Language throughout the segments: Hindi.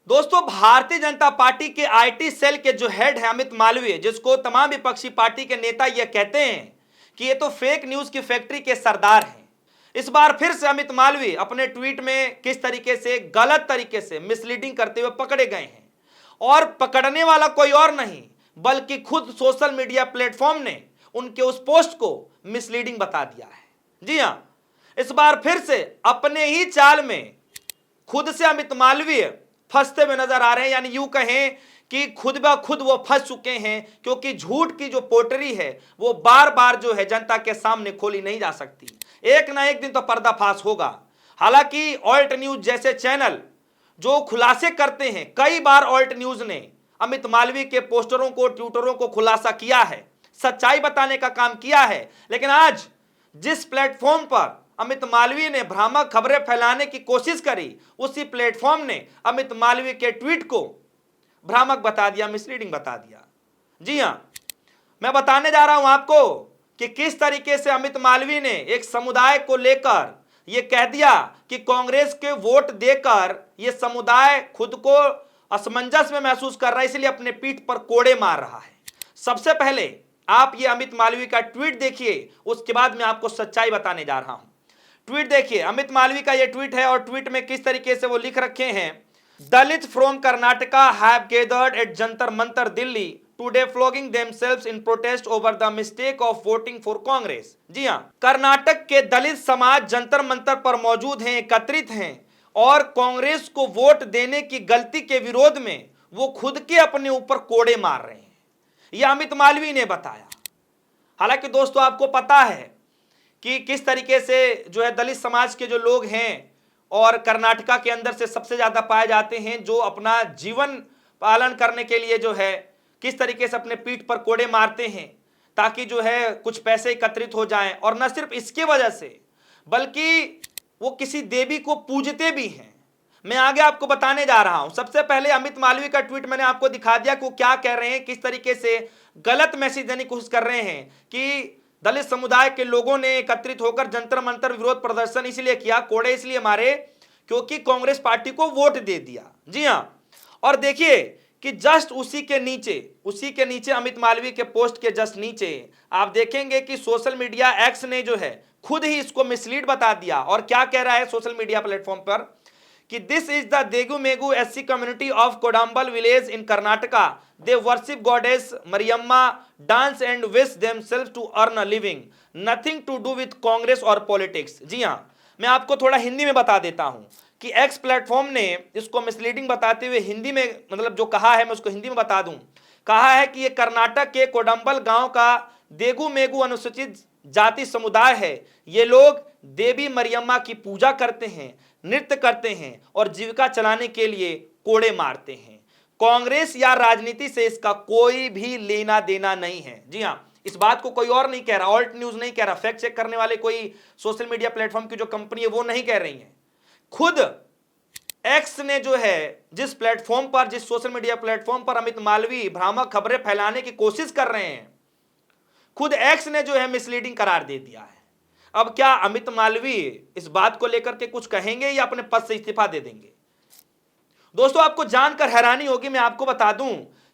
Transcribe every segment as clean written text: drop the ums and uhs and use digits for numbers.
दोस्तों, भारतीय जनता पार्टी के आईटी सेल के जो हेड है अमित मालवीय, जिसको तमाम विपक्षी पार्टी के नेता यह कहते हैं कि ये तो फेक न्यूज की फैक्ट्री के सरदार हैं। इस बार फिर से अमित मालवीय अपने ट्वीट में किस तरीके से गलत तरीके से मिसलीडिंग करते हुए पकड़े गए हैं, और पकड़ने वाला कोई और नहीं बल्कि खुद सोशल मीडिया प्लेटफॉर्म ने उनके उस पोस्ट को मिसलीडिंग बता दिया है। जी हां, इस बार फिर से अपने ही चाल में खुद से अमित मालवीय फंसते हुए नजर आ रहे हैं, यानी यूं कहें कि खुद ब खुद वो फंस चुके हैं, क्योंकि झूठ की जो पोटरी है वो बार बार जो है जनता के सामने खोली नहीं जा सकती। एक ना एक दिन तो पर्दाफाश होगा। हालांकि ऑल्ट न्यूज जैसे चैनल जो खुलासे करते हैं, कई बार ऑल्ट न्यूज ने अमित मालवीय के पोस्टरों को, ट्विटरों को खुलासा किया है, सच्चाई बताने का काम किया है, लेकिन आज जिस प्लेटफॉर्म पर अमित मालवीय ने भ्रामक खबरें फैलाने की कोशिश करी, उसी प्लेटफॉर्म ने अमित मालवीय के ट्वीट को भ्रामक बता दिया, मिसलीडिंग बता दिया। जी हां, मैं बताने जा रहा हूं आपको कि किस तरीके से अमित मालवीय ने एक समुदाय को लेकर यह कह दिया कि कांग्रेस के वोट देकर यह समुदाय खुद को असमंजस में महसूस कर रहा है, इसलिए अपने पीठ पर कोड़े मार रहा है। सबसे पहले आप ये अमित मालवीय का ट्वीट देखिए, उसके बाद मैं आपको सच्चाई बताने जा रहा हूं। ट्वीट देखिए, अमित मालवीय का यह ट्वीट है और ट्वीट में किस तरीके से वो लिख रखे हैं। Dalit from Karnataka have gathered at Jantar Mantar Delhi today flogging themselves in protest over the mistake of voting for Congress. जी हां, कर्नाटक के दलित समाज जंतर मंतर पर मौजूद हैं, एकत्रित हैं और कांग्रेस को वोट देने की गलती के विरोध में वो खुद के अपने ऊपर कोड़े मार रहे हैं, यह अमित मालवीय ने बताया। हालांकि दोस्तों, आपको पता है कि किस तरीके से जो है दलित समाज के जो लोग हैं और कर्नाटका के अंदर से सबसे ज्यादा पाए जाते हैं, जो अपना जीवन पालन करने के लिए जो है किस तरीके से अपने पीठ पर कोड़े मारते हैं ताकि जो है कुछ पैसे एकत्रित हो जाएं, और न सिर्फ इसके वजह से बल्कि वो किसी देवी को पूजते भी हैं। मैं आगे आपको बताने जा रहा हूं। सबसे पहले अमित मालवीय का ट्वीट मैंने आपको दिखा दिया कि वो क्या कह रहे हैं, किस तरीके से गलत मैसेज देने की कोशिश कर रहे हैं कि दलित समुदाय के लोगों ने एकत्रित होकर जंतर मंतर विरोध प्रदर्शन इसलिए किया, कोड़े इसलिए मारे क्योंकि कांग्रेस पार्टी को वोट दे दिया। जी हां, और देखिए कि जस्ट उसी के नीचे अमित मालवीय के पोस्ट के जस्ट नीचे आप देखेंगे कि सोशल मीडिया एक्स ने जो है खुद ही इसको मिसलीड बता दिया, और क्या कह रहा है सोशल मीडिया प्लेटफॉर्म पर कि this is the Degu Megu SC community of Kodambal village in Karnataka, they worship goddess Mariamma, dance and wish themselves to earn a living, nothing to do with Congress और पॉलिटिक्स। जी हां, मैं आपको थोड़ा हिंदी में बता देता हूं कि एक्स प्लेटफॉर्म ने इसको मिसलीडिंग बताते हुए हिंदी में, मतलब जो कहा है मैं उसको हिंदी में बता दूं। कहा है कि ये कर्नाटक के कोडंबल गांव का देगू मेगू अनुसूचित जाति समुदाय है। ये लोग देवी मरियम्मा की पूजा करते हैं, नृत्य करते हैं और जीविका चलाने के लिए कोड़े मारते हैं। कांग्रेस या राजनीति से इसका कोई भी लेना देना नहीं है। जी हां, इस बात को कोई और नहीं कह रहा, ऑल्ट न्यूज नहीं कह रहा, फैक्ट चेक करने वाले कोई सोशल मीडिया प्लेटफॉर्म की जो कंपनी है वो नहीं कह रही है। खुद एक्स ने जो है जिस प्लेटफॉर्म पर, जिस सोशल मीडिया प्लेटफॉर्म पर अमित मालवीय भ्रामक खबरें फैलाने की कोशिश कर रहे हैं, खुद एक्स ने जो है मिसलीडिंग करार दे दिया है। अब क्या अमित मालवीय इस बात को लेकर के कुछ कहेंगे या अपने पद से इस्तीफा दे देंगे? दोस्तों, आपको जानकर हैरानी होगी, मैं आपको बता दूं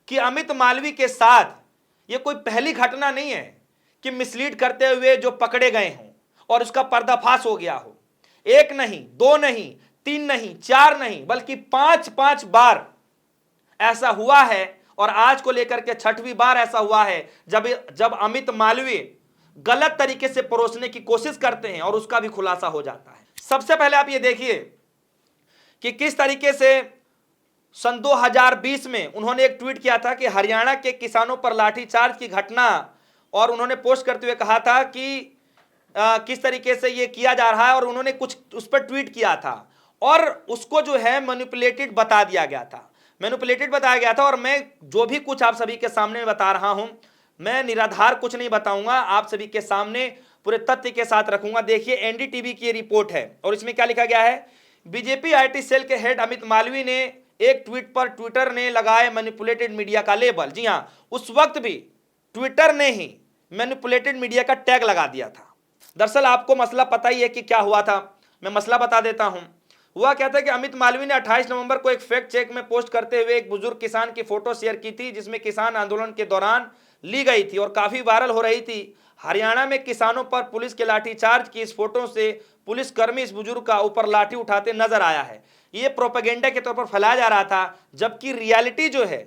कि अमित मालवीय के साथ यह कोई पहली घटना नहीं है कि मिसलीड करते हुए जो पकड़े गए हों और उसका पर्दाफाश हो गया हो। एक नहीं, दो नहीं, तीन नहीं, चार नहीं, बल्कि पांच बार ऐसा हुआ है, और आज को लेकर के छठवीं बार ऐसा हुआ है जब अमित मालवीय गलत तरीके से परोसने की कोशिश करते हैं और उसका भी खुलासा हो जाता है। सबसे पहले आप ये देखिए कि किस तरीके से सन 2020 में उन्होंने एक ट्वीट किया था कि हरियाणा के किसानों पर लाठीचार्ज की घटना, और उन्होंने पोस्ट करते हुए कहा था कि किस तरीके से ये किया जा रहा है, और उन्होंने कुछ उस पर ट्वीट किया था और उसको जो है मैनिपुलेटेड बता दिया गया था, मैनिपुलेटेड बताया गया था। और मैं जो भी कुछ आप सभी के सामने बता रहा हूं, मैं निराधार कुछ नहीं बताऊंगा, आप सभी के सामने पूरे तथ्य के साथ रखूंगा। देखिए, एनडीटीवी की रिपोर्ट है और इसमें क्या लिखा गया है। बीजेपी आईटी सेल के हेड अमित मालवीय ने एक ट्वीट पर ट्विटर ने लगाए मैनिपुलेटेड मीडिया का लेबल। जी हां, उस वक्त भी ट्विटर ने ही मैनिपुलेटेड मीडिया का टैग लगा दिया था। दरअसल आपको मसला पता ही है कि क्या हुआ था, मैं मसला बता देता हूं। हुआ क्या था कि अमित मालवीय ने 28 नवंबर को एक फैक्ट चेक में पोस्ट करते हुए एक बुजुर्ग किसान की फोटो शेयर की थी, जिसमें किसान आंदोलन के दौरान ली गई थी और काफी वायरल हो रही थी। हरियाणा में किसानों पर पुलिस के लाठीचार्ज की इस फोटो से पुलिसकर्मी इस बुजुर्ग का ऊपर लाठी उठाते नजर आया है। ये प्रोपेगेंडा के तौर पर फैलाया जा रहा था, जबकि रियलिटी जो है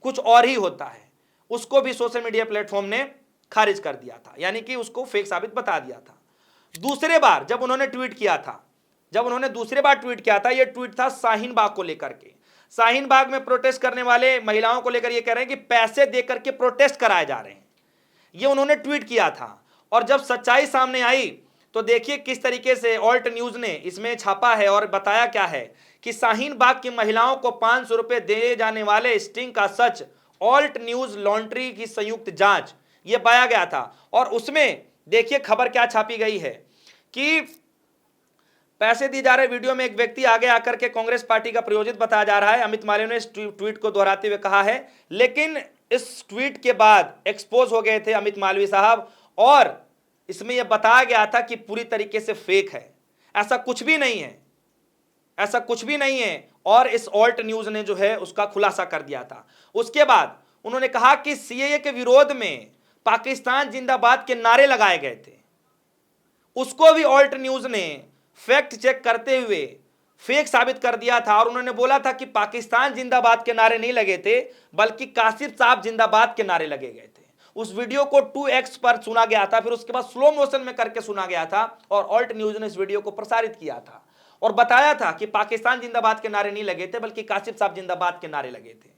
कुछ और ही होता है। उसको भी सोशल मीडिया प्लेटफॉर्म ने खारिज कर दिया था, यानी कि उसको फेक साबित बता दिया था। दूसरे बार जब उन्होंने ट्वीट किया था, ये ट्वीट था शाहीन बाग को लेकर के। शाहीन बाग में प्रोटेस्ट करने वाले महिलाओं को लेकर ये कह रहे हैं कि पैसे देकर के प्रोटेस्ट कराए जा रहे हैं, ये उन्होंने ट्वीट किया था। और जब सच्चाई सामने आई तो देखिए किस तरीके से ऑल्ट न्यूज ने इसमें छापा है और बताया क्या है कि शाहीन बाग की महिलाओं को 500 रुपए दिए जाने वाले स्टिंग का सच, ऑल्ट न्यूज लॉन्ड्री की संयुक्त जांच, यह पाया गया था। और उसमें देखिए खबर क्या छापी गई है कि पैसे दिए जा रहे वीडियो में एक व्यक्ति आगे आकर के कांग्रेस पार्टी का प्रायोजित बताया जा रहा है। अमित मालवीय ने इस ट्वीट को दोहराते हुए कहा है, लेकिन इस ट्वीट के बाद एक्सपोज हो गए थे अमित मालवीय साहब, और इसमें यह बताया गया था कि पूरी तरीके से फेक है, ऐसा कुछ भी नहीं है, और इस ऑल्ट न्यूज ने जो है उसका खुलासा कर दिया था। उसके बाद उन्होंने कहा कि सीएए के विरोध में पाकिस्तान जिंदाबाद के नारे लगाए गए थे, उसको भी ऑल्ट न्यूज ने फैक्ट चेक करते हुए फेक साबित कर दिया था। और उन्होंने बोला था कि पाकिस्तान जिंदाबाद के नारे नहीं लगे थे, बल्कि कासिफ साहब जिंदाबाद के नारे लगे गए थे। उस वीडियो को 2x पर सुना गया था, फिर उसके बाद स्लो मोशन में करके सुना गया था, और ऑल्ट न्यूज ने इस वीडियो को प्रसारित किया था और बताया था कि पाकिस्तान जिंदाबाद के नारे नहीं लगे थे, बल्कि कासिफ साहब जिंदाबाद के नारे लगे थे।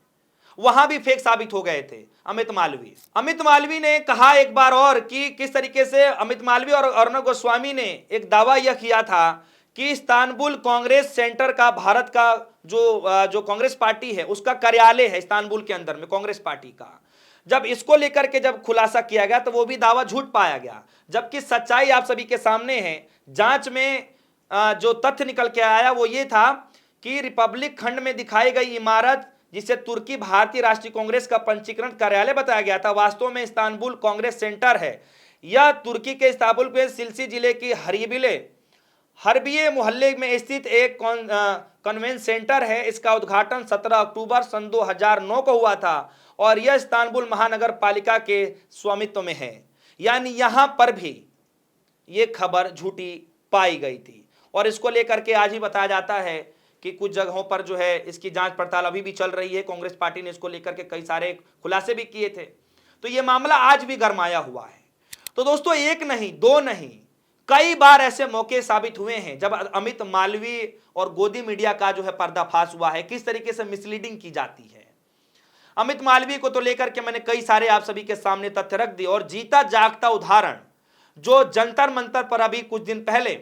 वहां भी फेक साबित हो गए थे अमित मालवीय ने कहा एक बार और कि किस तरीके से अमित मालवीय और अर्णव गोस्वामी ने एक दावा यह किया था कि इस्तांबुल कांग्रेस सेंटर का, भारत का जो कांग्रेस पार्टी है उसका कार्यालय है इस्तांबुल के अंदर में कांग्रेस पार्टी का। जब इसको लेकर के जब खुलासा किया गया तो वो भी दावा झूठ पाया गया, जबकि सच्चाई आप सभी के सामने है। जांच में जो तथ्य निकल के आया वो ये था कि रिपब्लिक खंड में दिखाई गई इमारत, जिसे तुर्की भारतीय राष्ट्रीय कांग्रेस का पंजीकरण कार्यालय बताया गया था, वास्तव में इस्तांबुल कांग्रेस सेंटर है। यह तुर्की के इस्तांबुल के सिलसी जिले की हरबिये मोहल्ले में स्थित एक कन्वेंशन सेंटर है। इसका उद्घाटन 17 अक्टूबर सन 2009 को हुआ था और यह इस्तांबुल महानगर पालिका के स्वामित्व में है। यानी यहां पर भी ये खबर झूठी पाई गई थी, और इसको लेकर के आज ही बताया जाता है कि कुछ जगहों पर जो है इसकी जांच पड़ताल अभी भी चल रही है। कांग्रेस पार्टी ने इसको लेकर के कई सारे खुलासे भी किए थे, तो ये मामला आज भी गरमाया हुआ है। तो दोस्तों, एक नहीं दो नहीं, कई बार ऐसे मौके साबित हुए हैं जब अमित मालवीय और गोदी मीडिया का जो है पर्दाफाश हुआ है, किस तरीके से मिसलीडिंग की जाती है। अमित मालवीय को तो लेकर के मैंने कई सारे आप सभी के सामने तथ्य रख दिए, और जीता जागता उदाहरण जो जंतर मंतर पर अभी कुछ दिन पहले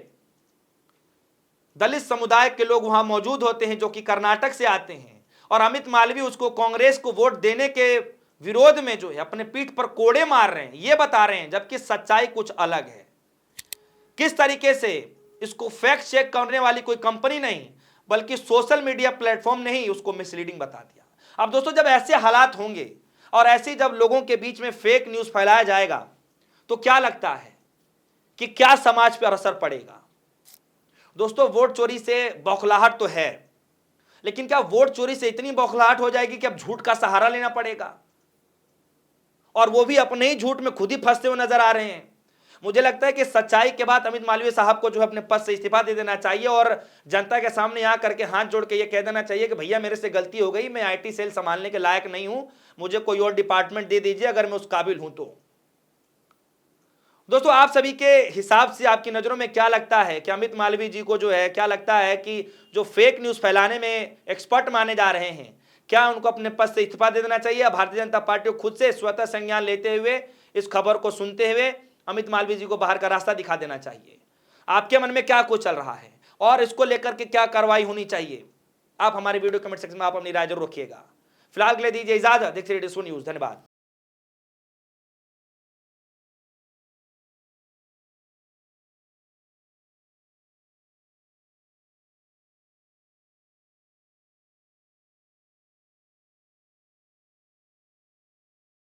दलित समुदाय के लोग वहां मौजूद होते हैं, जो कि कर्नाटक से आते हैं, और अमित मालवीय उसको कांग्रेस को वोट देने के विरोध में जो है अपने पीठ पर कोड़े मार रहे हैं, ये बता रहे हैं, जबकि सच्चाई कुछ अलग है। किस तरीके से इसको फैक्ट चेक करने वाली कोई कंपनी नहीं, बल्कि सोशल मीडिया प्लेटफॉर्म ने ही उसको मिसलीडिंग बता दिया। अब दोस्तों, जब ऐसे हालात होंगे और ऐसी जब लोगों के बीच में फेक न्यूज फैलाया जाएगा, तो क्या लगता है कि क्या समाज पर असर पड़ेगा। दोस्तों, वोट चोरी से बौखलाहट तो है, लेकिन क्या वोट चोरी से इतनी बौखलाहट हो जाएगी कि अब झूठ का सहारा लेना पड़ेगा, और वो भी अपने ही झूठ में खुद ही फंसते हुए नजर आ रहे हैं। मुझे लगता है कि सच्चाई के बाद अमित मालवीय साहब को जो है अपने पद से इस्तीफा दे देना चाहिए, और जनता के सामने यहाँ करके हाथ जोड़ के ये कह देना चाहिए कि भैया मेरे से गलती हो गई, मैं आईटी सेल संभालने के लायक नहीं हूं, मुझे कोई और डिपार्टमेंट दे दीजिए अगर मैं उस काबिल हूं तो। दोस्तों, आप सभी के हिसाब से आपकी नजरों में क्या लगता है कि अमित मालवीय जी को जो है क्या लगता है कि जो फेक न्यूज फैलाने में एक्सपर्ट माने जा रहे हैं, क्या उनको अपने पद से इस्तीफा दे देना चाहिए, या भारतीय जनता पार्टी को खुद से स्वतः संज्ञान लेते हुए इस खबर को सुनते हुए अमित मालवीय जी को बाहर का रास्ता दिखा देना चाहिए। आपके मन में क्या कुछ चल रहा है और इसको लेकर के क्या कार्रवाई होनी चाहिए, आप हमारे वीडियो कमेंट सेक्शन में आप अपनी राय जरूर रखिएगा। फिलहाल के लिए दीजिए इजाजत। देखते रहिए न्यूज़। धन्यवाद।